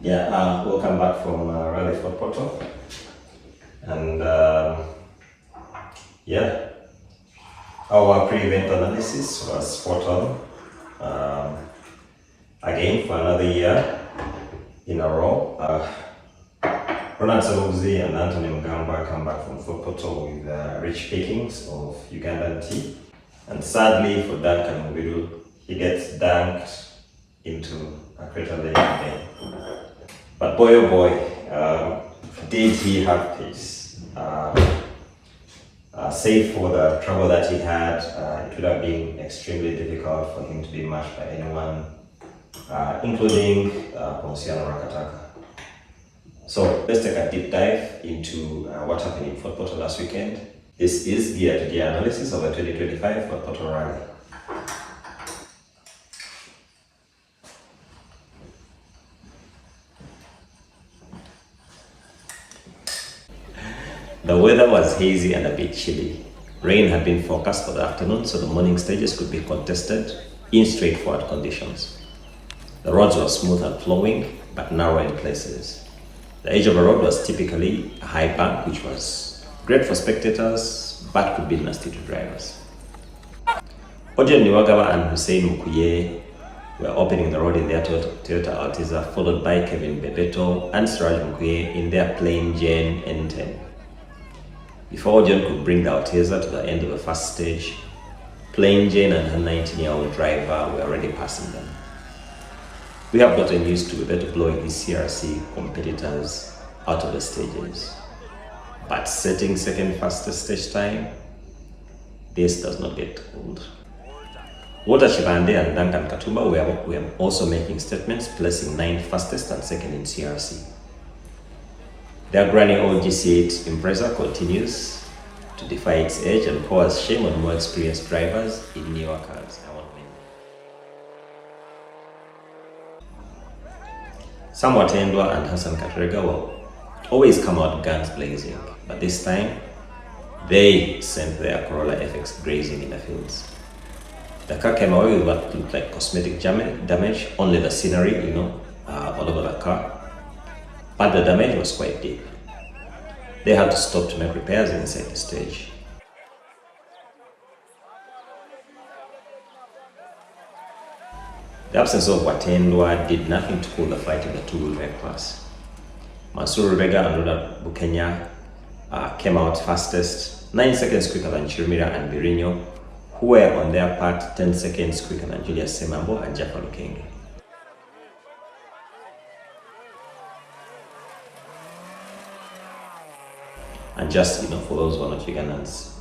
Welcome back from Rally Fort Portal. And our pre-event analysis was spot on. Again, for another year in a row. Ronald Saluzi and Anthony Mugamba come back from Fort Portal with rich pickings of Ugandan tea. And sadly for Duncan Mubiru, he gets dunked into a crater lake again. But boy oh boy, did he have peace. Save for the trouble that he had, it would have been extremely difficult for him to be matched by anyone, including Ponsiano Rakataka. So let's take a deep dive into what happened in Fort Portal last weekend. This is year-to-year analysis of the 2025 Fort Portal Rally. The weather was hazy and a bit chilly. Rain had been forecast for the afternoon, so the morning stages could be contested in straightforward conditions. The roads were smooth and flowing, but narrow in places. The edge of the road was typically a high bank, which was great for spectators, but could be nasty to drivers. Ojen Niwagaba and Hussein Mukuye were opening the road in their Toyota Altiza, followed by Kevin Bebeto and Siraj Mukuye in their plain Jane N10. Before Ojen could bring the Altiza to the end of the first stage, plain Jane and her 19-year-old driver were already passing them. We have gotten used to Bebeto blowing his CRC competitors out of the stages. But setting second fastest stage time, this does not get old. Walter Chibande and Duncan Katumba were also making statements, placing 9th fastest and second in CRC. Their granny old GC8 Impreza continues to defy its age and pours shame on more experienced drivers in newer cars. Sam Watendwa and Hassan Katrega will always come out guns blazing, but this time they sent their Corolla FX grazing in the fields. The car came away with what looked like cosmetic damage, only the scenery, all over the car, but the damage was quite deep. They had to stop to make repairs inside the stage. The absence of Watendwa did nothing to cool the fight in the two-wheel drive class. Mansur Rubega and Roda Bukenya came out fastest, 9 seconds quicker than Chirumira and Birinho, who were on their part 10 seconds quicker than Julius Semambo and Jaffa Lukenge. And just, for those who are not Ugandans,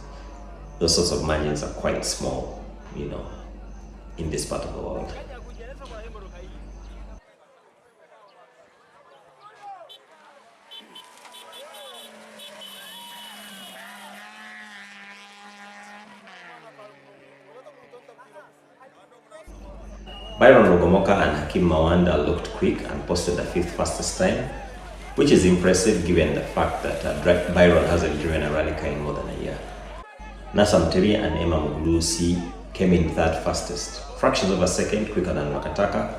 those sorts of margins are quite small, in this part of the world. Byron Rugomoka and Hakim Mawanda looked quick and posted the 5th fastest time, which is impressive given the fact that Byron hasn't driven a rally car in more than a year. Nasam Teri and Emma Muglusi came in 3rd fastest, fractions of a second quicker than Rakataka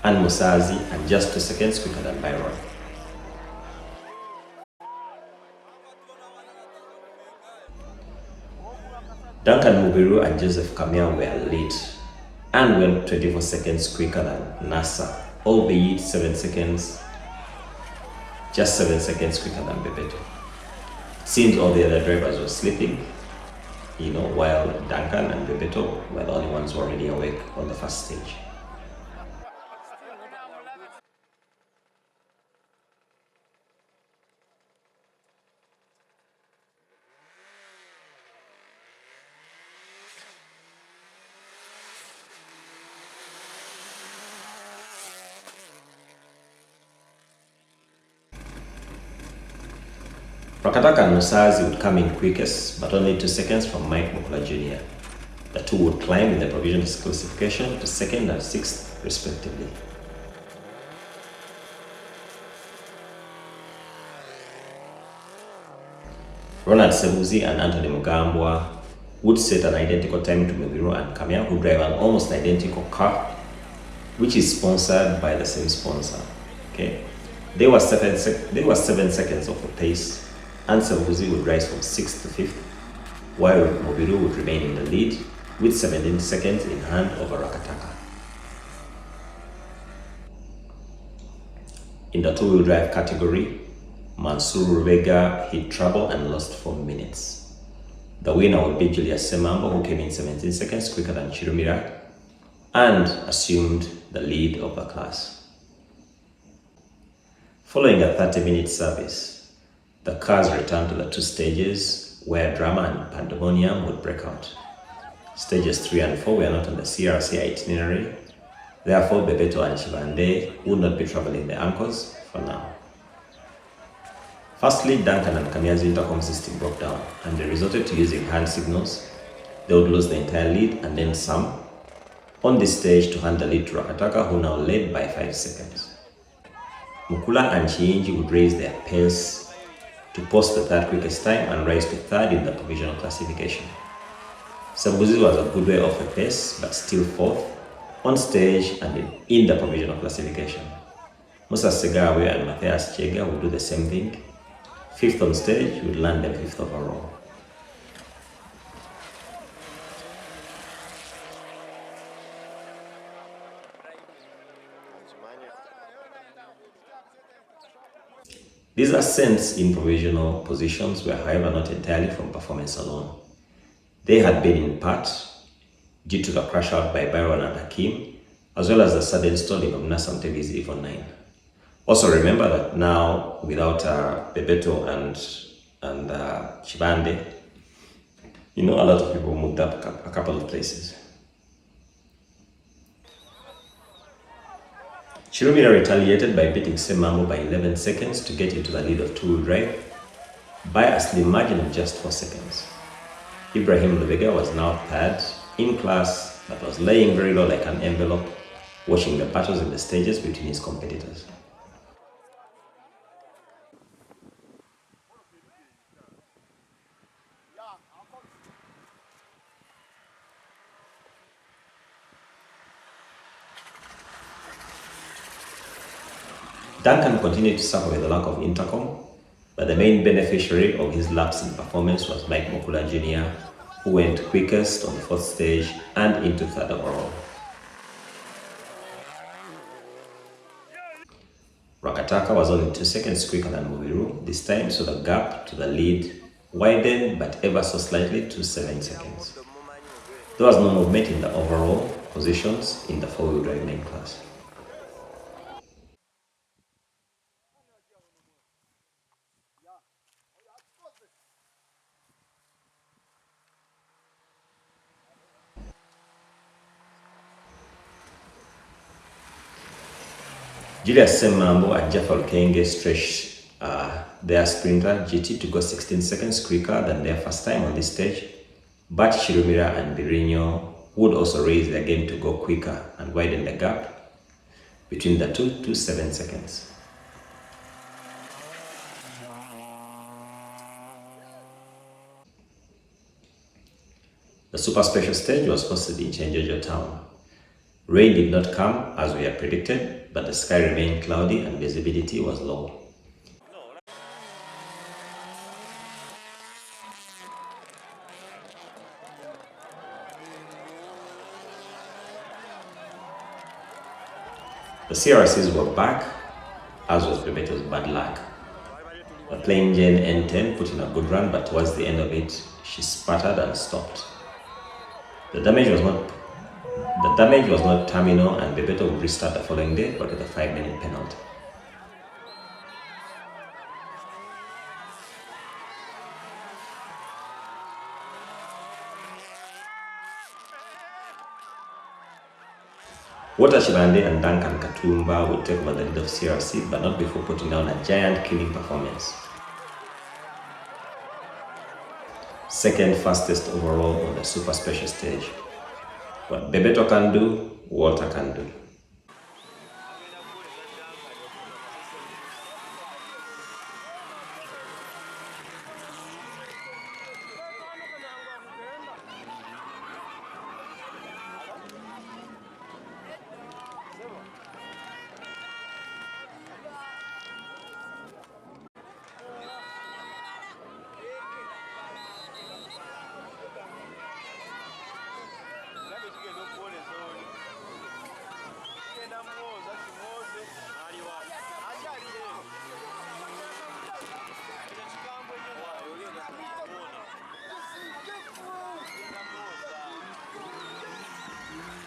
and Musazi, and just 2 seconds quicker than Byron. Duncan Mubiru and Joseph Kamia were late and went 24 seconds quicker than NASA, albeit just 7 seconds quicker than Bebeto. Seems all the other drivers were sleeping, while Duncan and Bebeto were the only ones who were already awake on the first stage. Rakataka and Musazi would come in quickest, but only 2 seconds from Mike Mukula Jr. The two would climb in the provisionals classification to 2nd and 6th, respectively. Ronald Sebuzi and Anthony Mugambwa would set an identical time to Mubiru and Kamia, who drive an almost identical car, which is sponsored by the same sponsor. Okay, there was 7 seconds of the pace, and Savuzi would rise from 6th to 5th, while Mobiru would remain in the lead with 17 seconds in hand over Rakataka. In the two-wheel drive category, Mansur Vega hit trouble and lost 4 minutes. The winner would be Julius Semambo, who came in 17 seconds quicker than Chirumira and assumed the lead of the class. Following a 30-minute service, the cars returned to the 2 stages where drama and pandemonium would break out. Stages 3 and 4 were not on the CRC itinerary, therefore Bebeto and Chibande would not be traveling the anchors for now. Firstly, Duncan and Kamia's intercom system broke down and they resorted to using hand signals. They would lose the entire lead and then some on this stage to hand the lead to Rakataka, who now led by 5 seconds. Mukula and Chiinji would raise their pace to post the 3rd quickest time and rise to 3rd in the provisional classification. Sambuzi was a good way off the pace, but still 4th on stage and in the provisional classification. Musa Segawe and Matthias Chega would do the same thing. 5th on stage would land them 5th overall. These ascents in provisional positions were, however, not entirely from performance alone. They had been in part due to the crash out by Byron and Hakim, as well as the sudden stalling of Nassam Tevi's Evo 9. Also remember that now, without Bebeto and Chibande, a lot of people moved up a couple of places. Chirumira retaliated by beating Semambo by 11 seconds to get into the lead of two-wheel drive by a slim margin of just 4 seconds. Ibrahim Lubega was now 3rd in class, but was laying very low like an envelope, watching the battles in the stages between his competitors. Duncan continued to suffer with the lack of intercom, but the main beneficiary of his lapse in performance was Mike Mokula Jr., who went quickest on the 4th stage and into 3rd overall. Rakataka was only 2 seconds quicker than Mubiru this time, so the gap to the lead widened but ever so slightly to 7 seconds. There was no movement in the overall positions in the 4-wheel drive main class. Julius Semambo and Jafar Kenge stretched their sprinter GT to go 16 seconds quicker than their first time on this stage, but Chirumira and Birinho would also raise their game to go quicker and widen the gap between the two to 7 seconds. The super special stage was hosted in Chenjejo town. Rain did not come as we had predicted, but the sky remained cloudy and visibility was low. The CRCs were back, as was Bebeto's bad luck. The plain Jane N10 put in a good run, but towards the end of it, she sputtered and stopped. The damage was not terminal, and Bebeto would restart the following day, but with a 5-minute penalty. Walter Chibande and Duncan Katumba would take over the lead of CRC, but not before putting down a giant killing performance. Second fastest overall on the super special stage. What Bebeto can do, Walter can do.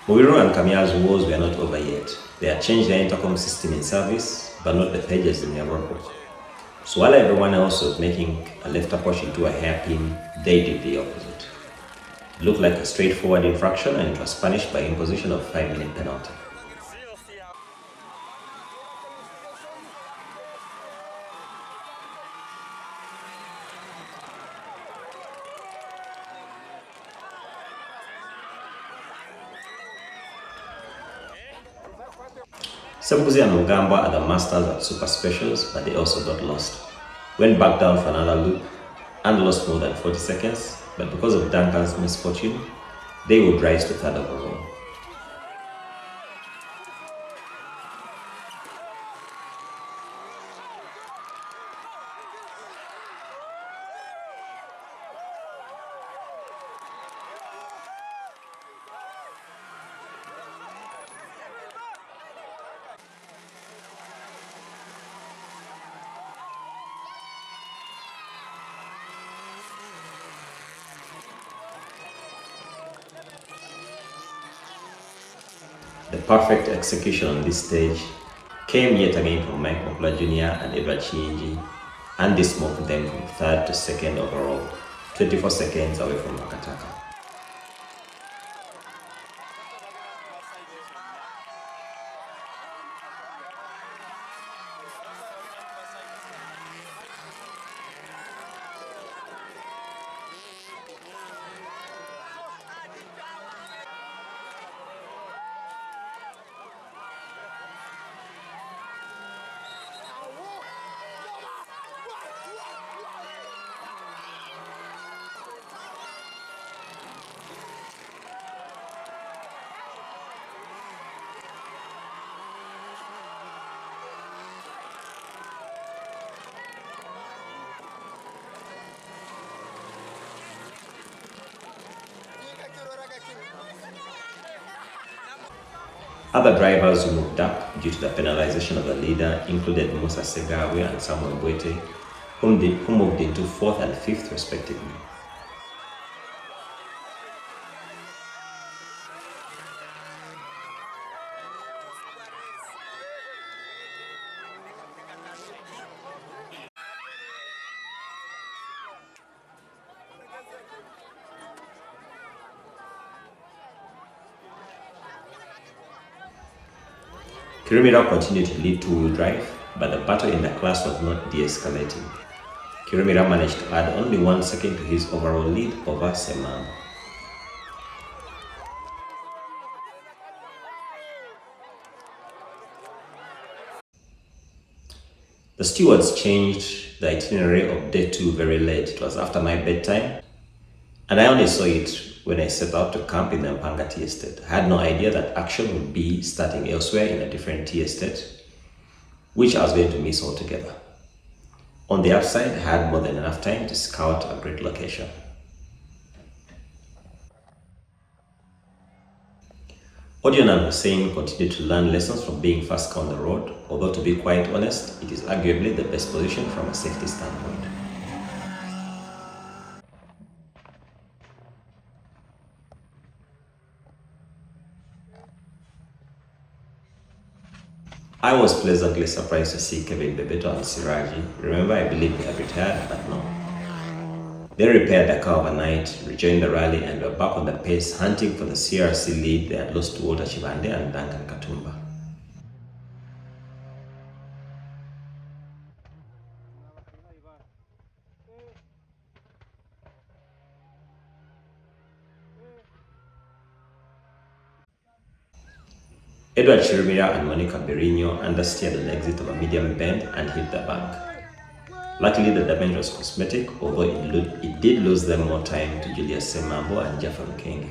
Muwiru and Kamia's wars were not over yet. They had changed their intercom system in service, but not the pages in their roadbook. So while everyone else was making a left approach into a hairpin, they did the opposite. It looked like a straightforward infraction, and it was punished by imposition of a 5-minute penalty. Sembuzi and Mugamba are the masters at super specials, but they also got lost. Went back down for another loop and lost more than 40 seconds, but because of Duncan's misfortune, they would rise to third overall. The perfect execution on this stage came yet again from Mike Mokula Jr. and Edward Chiinji, and this moved them from third to second overall, 24 seconds away from Makataka. Other drivers who moved up due to the penalization of the leader included Musa Segawe and Samuel Boite, who moved into 4th and 5th respectively. Kirimira continued to lead two-wheel drive, but the battle in the class was not de-escalating. Kirimira managed to add only 1 second to his overall lead over Semambo. The stewards changed the itinerary of day 2 very late. It was after my bedtime, and I only saw it when I set out to camp in the Mpanga tea estate. I had no idea that action would be starting elsewhere in a different tea estate, which I was going to miss altogether. On the upside, I had more than enough time to scout a great location. Odion and Hussein continued to learn lessons from being fast on the road, although to be quite honest, it is arguably the best position from a safety standpoint. I was pleasantly surprised to see Kevin Bebeto and Siraji. Remember, I believe they had retired, but no. They repaired the car overnight, rejoined the rally, and were back on the pace, hunting for the CRC lead they had lost to Walter Chibande and Duncan Katumba. Edward Chirimira and Monica Berino understeered an exit of a medium bend and hit the bank. Luckily, the damage was cosmetic, although it did lose them more time to Julius Semambo and Jaffa Mkenge.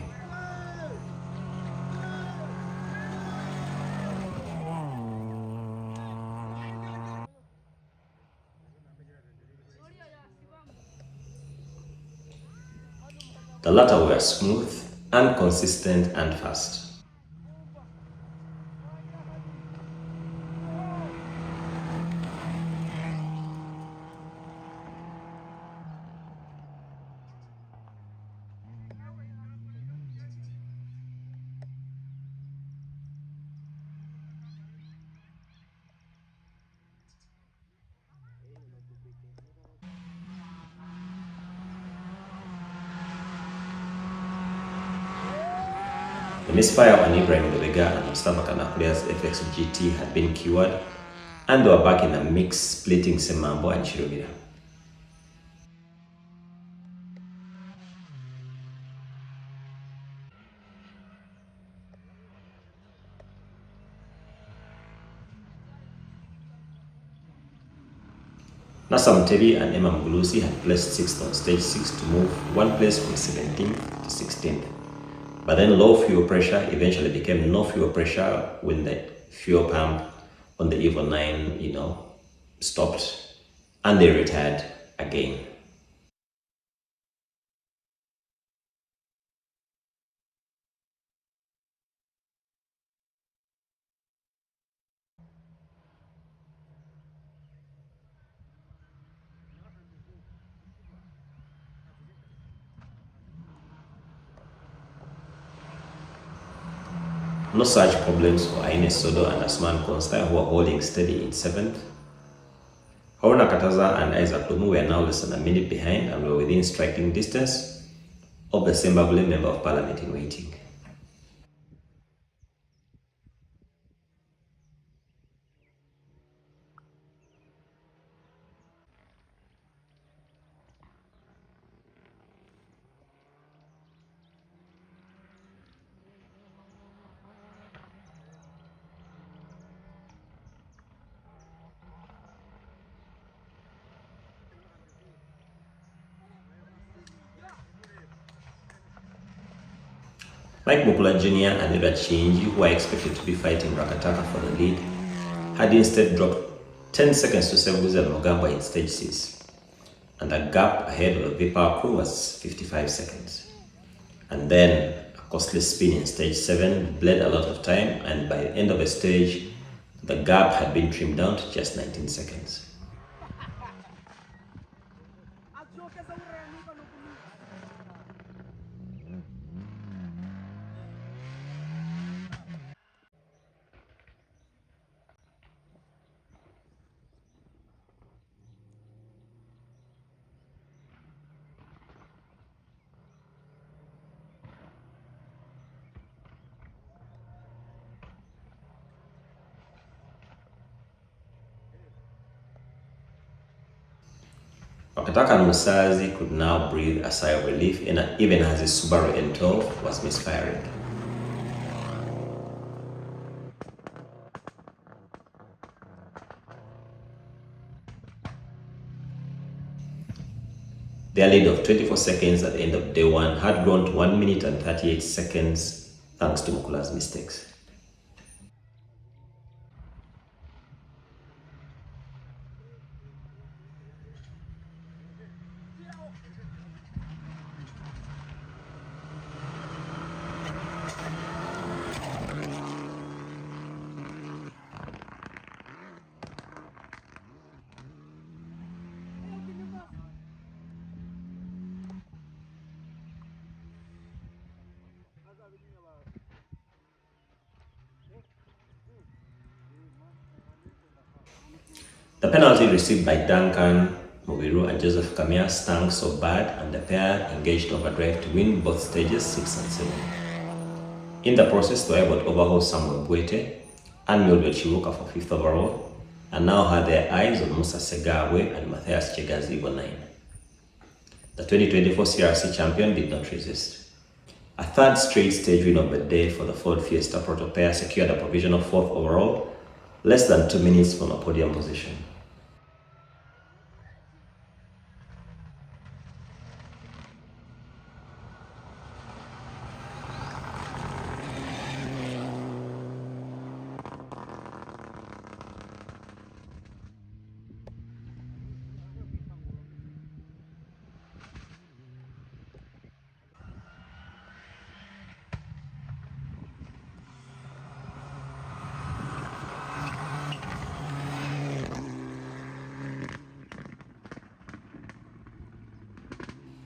The latter were smooth and consistent and fast. The misfire on Ibrahim Lubega and Mustafa Kanakulia's FX GT had been cured, and they were back in the mix, splitting Semambo and Chirubira. Nasam Tebi and Emma Mgulusi had placed 6th on stage 6 to move one place from 17th to 16th. But then low fuel pressure eventually became no fuel pressure when the fuel pump on the Evo 9, stopped, and they retired again. No such problems for Aine Sodo and Asman Konsta, who are holding steady in 7th. Haruna Kataza and Isaac Lumu were now less than a minute behind and were within striking distance of the Zimbabwe Member of Parliament in waiting. Mike Mukula Jr. and Edward Chinji, who are expected to be fighting Rakataka for the lead, had instead dropped 10 seconds to Sebuzi and Mogamba in stage 6, and the gap ahead of the V-Power crew was 55 seconds. And then a costly spin in stage 7 bled a lot of time, and by the end of the stage, the gap had been trimmed down to just 19 seconds. Wakataka Musazi could now breathe a sigh of relief, even as his Subaru N12 was misfiring. Their lead of 24 seconds at the end of day 1 had grown to 1 minute and 38 seconds thanks to Mukula's mistakes. The penalty received by Duncan Mubiru and Joseph Kamia stung so bad, and the pair engaged overdrive to win both stages 6 and 7. In the process, they were able to overhaul Samuel Bwete and Mildred Chiruka for 5th overall, and now had their eyes on Musa Segawe and Matthias Chegazi Evo 9. The 2024 CRC champion did not resist. A third straight stage win of the day for the Ford Fiesta Proto pair secured a provisional 4th overall, less than 2 minutes from a podium position.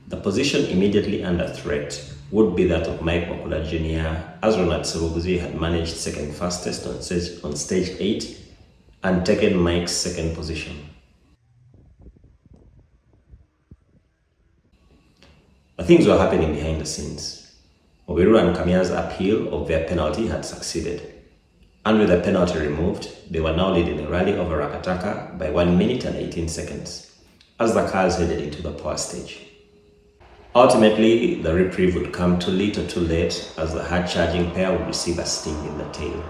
The position immediately under threat would be that of Mike Mukula Jr., as Ronald Sebuguzi had managed second fastest on stage 8 and taken Mike's second position. But things were happening behind the scenes. Obiru and Kamia's appeal of their penalty had succeeded, and with the penalty removed, they were now leading the rally over Rakataka by 1 minute and 18 seconds as the cars headed into the power stage. Ultimately, the reprieve would come too late or too late as the hard-charging pair would receive a sting in the tail.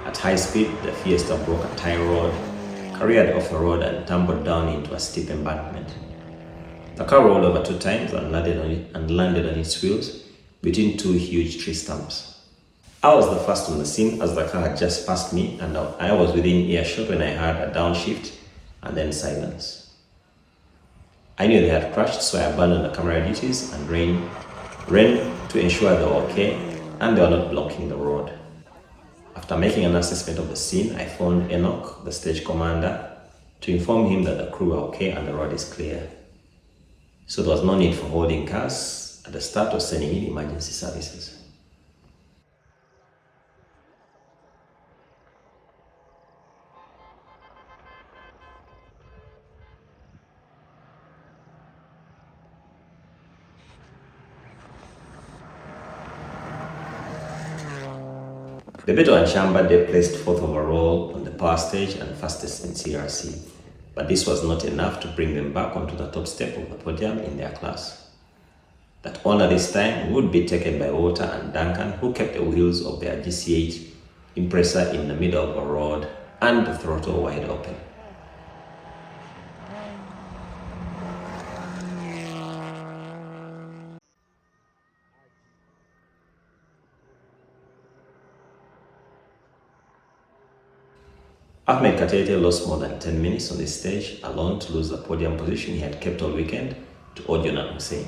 At high speed, the Fiesta broke a tie rod, careered off a road and tumbled down into a steep embankment. The car rolled over 2 times and landed on its wheels between 2 huge tree stumps. I was the first on the scene as the car had just passed me, and I was within earshot when I heard a downshift and then silence. I knew they had crashed, so I abandoned the camera duties and ran to ensure they were okay and they were not blocking the road. After making an assessment of the scene, I phoned Enoch, the stage commander, to inform him that the crew were okay and the road is clear. So there was no need for holding cars at the start or sending in emergency services. Bebeto and Shamba, they placed 4th overall on the power stage and fastest in CRC, but this was not enough to bring them back onto the top step of the podium in their class. That honor this time would be taken by Walter and Duncan, who kept the wheels of their GC8 Impreza in the middle of a road and the throttle wide open. Ahmed Katete lost more than 10 minutes on this stage alone to lose the podium position he had kept all weekend to Odion and Hussein.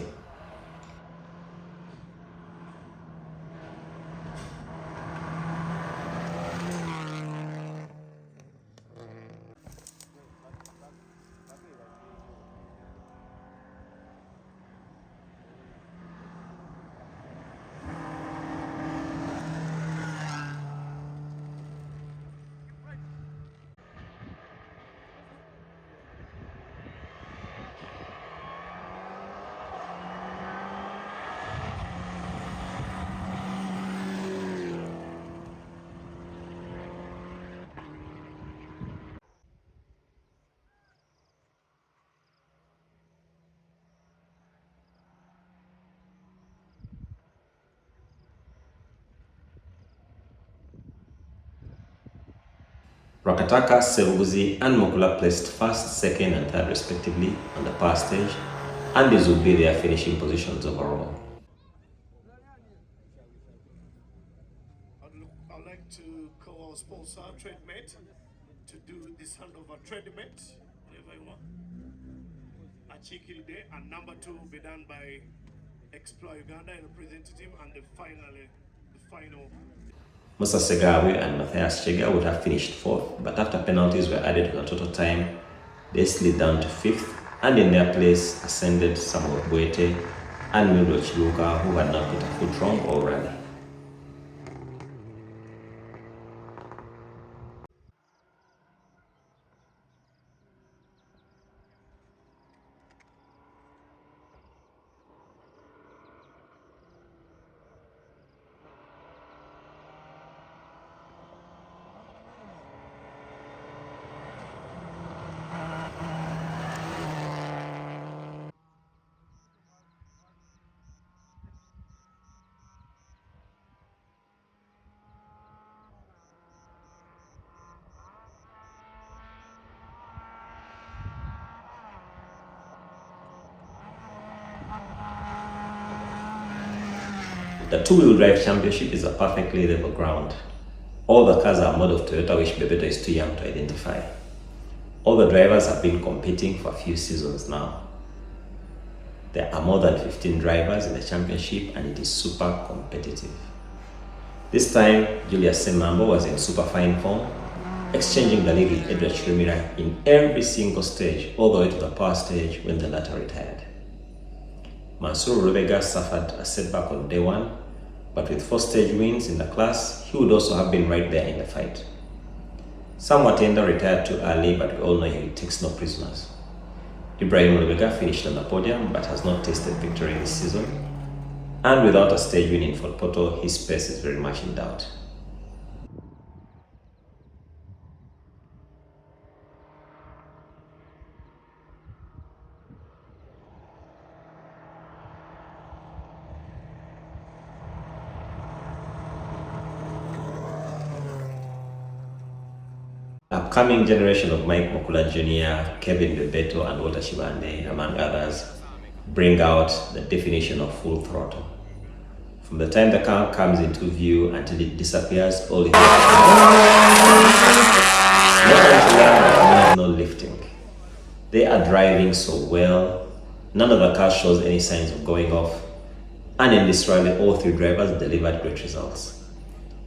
Rakataka, Seruguzi and Mukula placed first, second and third respectively on the power stage, and these would be their finishing positions overall. I'd like to call our sponsor, TradeMate, to do this handover. TradeMate, whatever you want. Achikiri Day, and number 2 will be done by Explore Uganda representative, and the final. Musa Segawe and Matthias Chega would have finished 4th, but after penalties were added to the total time, they slid down to 5th, and in their place ascended Samuel Buete and Mildred Chiluka, who had not put a foot wrong all rally. The two-wheel drive championship is a perfectly level ground. All the cars are model of Toyota, which Bebeto is too young to identify. All the drivers have been competing for a few seasons now. There are more than 15 drivers in the championship and it is super competitive. This time, Julius Semambo was in super fine form, exchanging the lead with Edward Chirumira in every single stage, all the way to the power stage when the latter retired. Mansour Rubega suffered a setback on day 1, but with 4 stage wins in the class, he would also have been right there in the fight. Sam Watenda retired too early, but we all know he takes no prisoners. Ibrahim Rubega finished on the podium, but has not tasted victory this season. And without a stage win in Fort Portal, his pace is very much in doubt. Upcoming generation of Mike Mokula Jr., Kevin Bebeto, and Walter Shibande, among others, bring out the definition of full throttle. From the time the car comes into view until it disappears, all it is no lifting. They are driving so well, none of the cars shows any signs of going off, and in this rally, all three drivers delivered great results.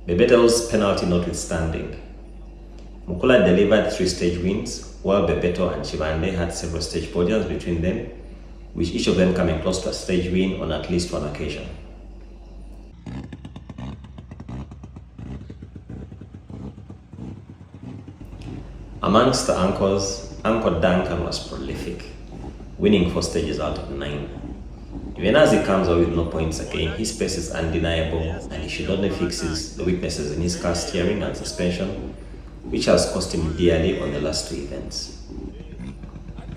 Bebeto's penalty notwithstanding, Mukula delivered 3 stage wins, while Bebeto and Chibande had several stage podiums between them, with each of them coming close to a stage win on at least one occasion. Amongst the anchors, Anchor Duncan was prolific, winning 4 stages out of 9. Even as he comes out with no points again, his pace is undeniable, and he should only fix the weaknesses in his car steering and suspension, which has cost him dearly on the last 2 events.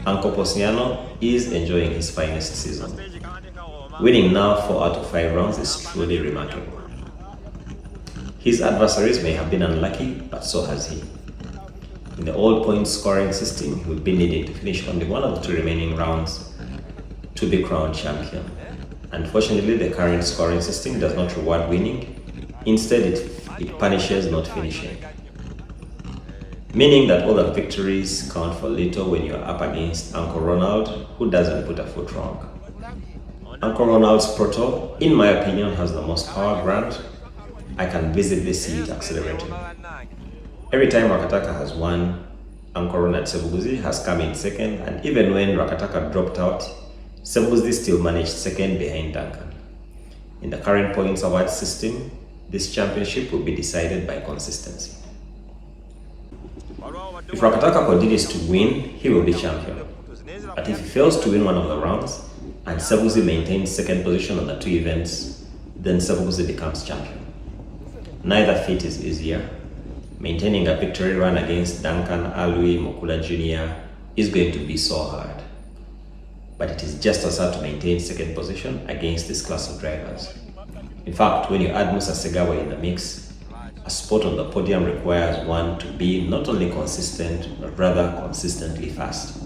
Anko Posniano is enjoying his finest season. Winning now 4 out of 5 rounds is truly remarkable. His adversaries may have been unlucky, but so has he. In the old point scoring system, he would be needing to finish only 1 of the 2 remaining rounds to be crowned champion. Unfortunately, the current scoring system does not reward winning. Instead, it punishes not finishing, meaning that all the victories count for little when you're up against Uncle Ronald, who doesn't put a foot wrong. Uncle Ronald's Proto, in my opinion, has the most power grant. I can visibly see it accelerating. Every time Rakataka has won, Uncle Ronald Sebuguzi has come in second, and even when Rakataka dropped out, Sebuguzi still managed second behind Duncan. In the current points award system, this championship will be decided by consistency. If Rakataka continues to win, he will be champion. But if he fails to win one of the rounds, and Sebuguzi maintains second position on the 2 events, then Sebuguzi becomes champion. Neither feat is easier. Maintaining a victory run against Duncan, Alui, Mokula Jr. is going to be so hard. But it is just as hard to maintain second position against this class of drivers. In fact, when you add Musa Segawa in the mix, a spot on the podium requires one to be not only consistent, but rather consistently fast.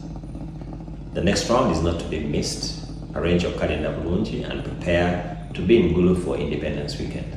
The next round is not to be missed. Arrange your calendar Bulungi and prepare to be in Gulu for Independence Weekend.